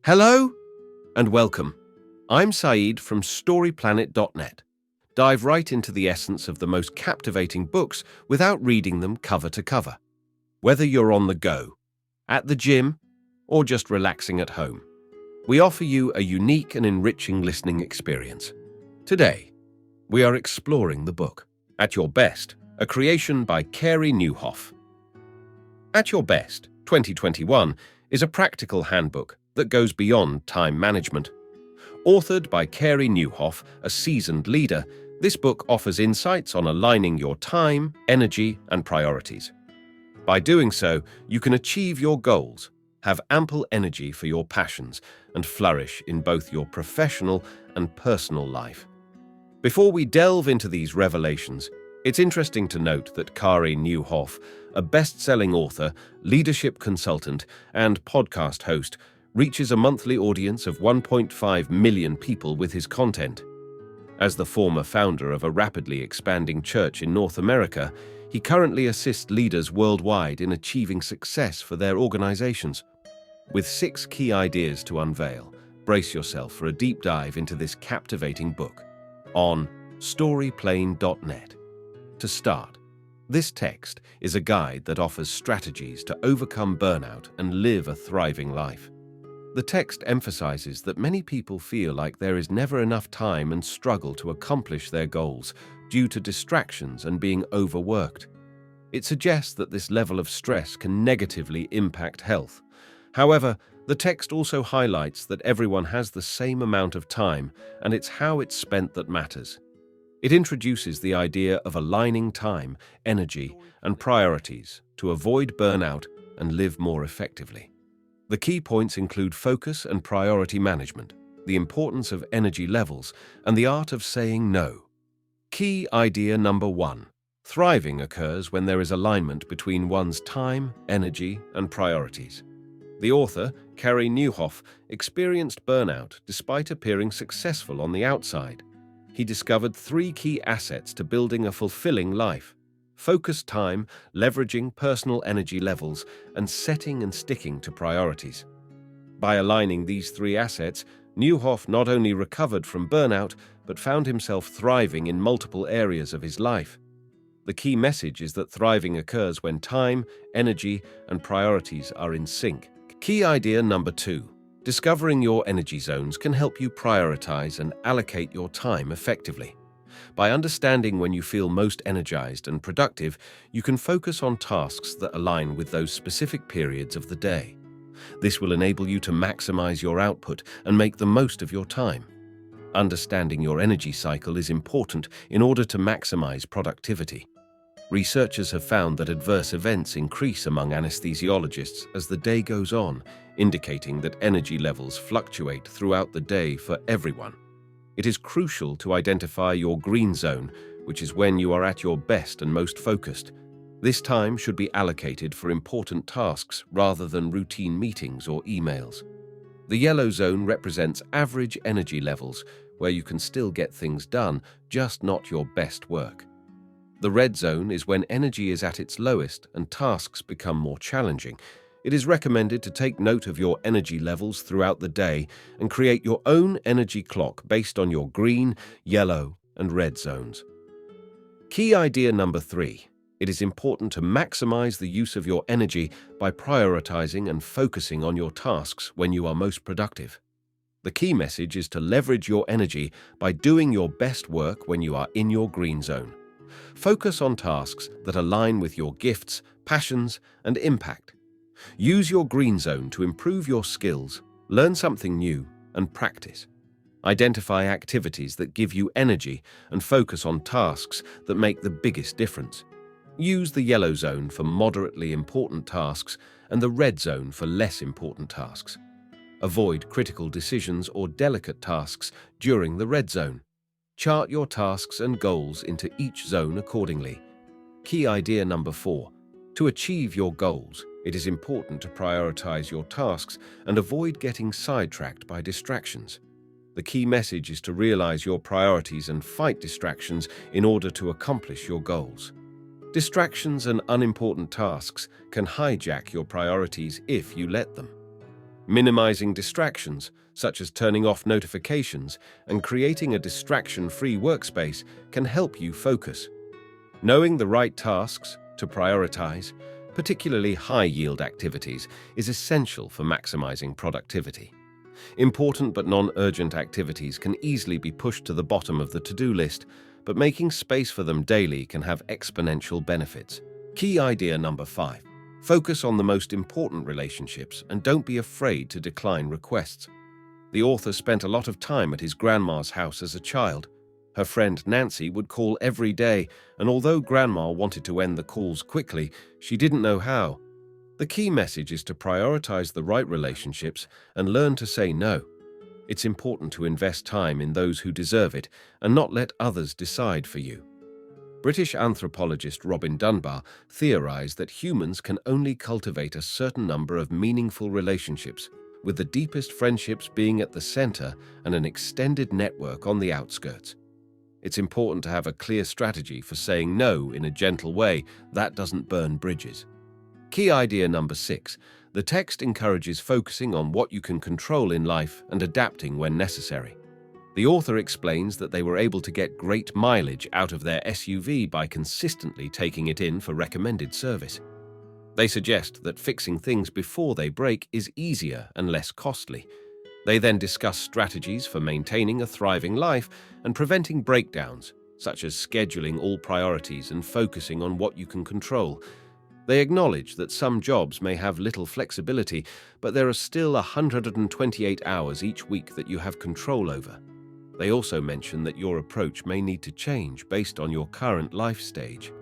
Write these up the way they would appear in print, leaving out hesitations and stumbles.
Hello and welcome. I'm Saeed from StoryPlanet.net. Dive right into the essence of the most captivating books without reading them cover to cover. Whether you're on the go, at the gym, or just relaxing at home, we offer you a unique and enriching listening experience. Today, we are exploring the book, At Your Best, a creation by Carey Nieuwhof. At Your Best, 2021, is a practical handbook that goes beyond time management. Authored by Carey Nieuwhof, a seasoned leader, this book offers insights on aligning your time, energy, and priorities. By doing so, you can achieve your goals, have ample energy for your passions, and flourish in both your professional and personal life. Before we delve into these revelations, it's interesting to note that Carey Nieuwhof, a best-selling author, leadership consultant, and podcast host, reaches a monthly audience of 1.5 million people with his content. As the former founder of a rapidly expanding church in North America, he currently assists leaders worldwide in achieving success for their organizations. With 6 key ideas to unveil, brace yourself for a deep dive into this captivating book on StoryPlanet.net. To start, this text is a guide that offers strategies to overcome burnout and live a thriving life. The text emphasizes that many people feel like there is never enough time and struggle to accomplish their goals due to distractions and being overworked. It suggests that this level of stress can negatively impact health. However, the text also highlights that everyone has the same amount of time, and it's how it's spent that matters. It introduces the idea of aligning time, energy, and priorities to avoid burnout and live more effectively. The key points include focus and priority management, the importance of energy levels, and the art of saying no. Key idea number 1. Thriving occurs when there is alignment between one's time, energy, and priorities. The author, Carey Nieuwhof, experienced burnout despite appearing successful on the outside. He discovered 3 key assets to building a fulfilling life: focused time, leveraging personal energy levels, and setting and sticking to priorities. By aligning these 3 assets, Nieuwhof not only recovered from burnout, but found himself thriving in multiple areas of his life. The key message is that thriving occurs when time, energy, and priorities are in sync. Key idea number 2. Discovering your energy zones can help you prioritize and allocate your time effectively. By understanding when you feel most energized and productive, you can focus on tasks that align with those specific periods of the day. This will enable you to maximize your output and make the most of your time. Understanding your energy cycle is important in order to maximize productivity. Researchers have found that adverse events increase among anesthesiologists as the day goes on, indicating that energy levels fluctuate throughout the day for everyone. It is crucial to identify your green zone, which is when you are at your best and most focused. This time should be allocated for important tasks rather than routine meetings or emails. The yellow zone represents average energy levels, where you can still get things done, just not your best work. The red zone is when energy is at its lowest and tasks become more challenging. It is recommended to take note of your energy levels throughout the day and create your own energy clock based on your green, yellow, and red zones. Key idea number 3. It is important to maximize the use of your energy by prioritizing and focusing on your tasks when you are most productive. The key message is to leverage your energy by doing your best work when you are in your green zone. Focus on tasks that align with your gifts, passions, and impact. Use your green zone to improve your skills, learn something new, and practice. Identify activities that give you energy and focus on tasks that make the biggest difference. Use the yellow zone for moderately important tasks and the red zone for less important tasks. Avoid critical decisions or delicate tasks during the red zone. Chart your tasks and goals into each zone accordingly. Key idea number 4. To achieve your goals, it is important to prioritize your tasks and avoid getting sidetracked by distractions. The key message is to realize your priorities and fight distractions in order to accomplish your goals. Distractions and unimportant tasks can hijack your priorities if you let them. Minimizing distractions, such as turning off notifications and creating a distraction-free workspace, can help you focus. Knowing the right tasks to prioritize, particularly high-yield activities, is essential for maximizing productivity. Important but non-urgent activities can easily be pushed to the bottom of the to-do list, but making space for them daily can have exponential benefits. Key idea number 5. Focus on the most important relationships and don't be afraid to decline requests. The author spent a lot of time at his grandma's house as a child. Her friend Nancy would call every day, and although Grandma wanted to end the calls quickly, she didn't know how. The key message is to prioritize the right relationships and learn to say no. It's important to invest time in those who deserve it and not let others decide for you. British anthropologist Robin Dunbar theorized that humans can only cultivate a certain number of meaningful relationships, with the deepest friendships being at the center and an extended network on the outskirts. It's important to have a clear strategy for saying no in a gentle way that doesn't burn bridges. Key idea number 6. The text encourages focusing on what you can control in life and adapting when necessary. The author explains that they were able to get great mileage out of their SUV by consistently taking it in for recommended service. They suggest that fixing things before they break is easier and less costly. They then discuss strategies for maintaining a thriving life and preventing breakdowns, such as scheduling all priorities and focusing on what you can control. They acknowledge that some jobs may have little flexibility, but there are still 128 hours each week that you have control over. They also mention that your approach may need to change based on your current life stage.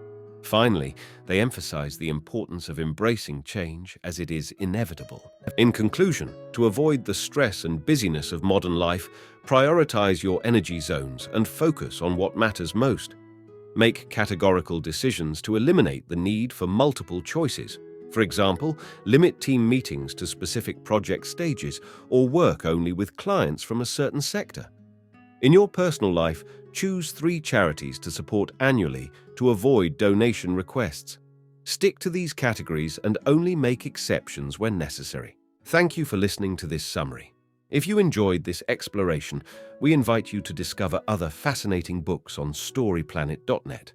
Finally, they emphasize the importance of embracing change as it is inevitable. In conclusion, to avoid the stress and busyness of modern life, prioritize your energy zones and focus on what matters most. Make categorical decisions to eliminate the need for multiple choices. For example, limit team meetings to specific project stages or work only with clients from a certain sector. In your personal life, choose 3 charities to support annually to avoid donation requests. Stick to these categories and only make exceptions when necessary. Thank you for listening to this summary. If you enjoyed this exploration, we invite you to discover other fascinating books on storyplanet.net.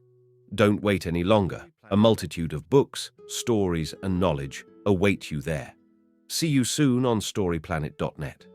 Don't wait any longer. A multitude of books, stories, and knowledge await you there. See you soon on storyplanet.net.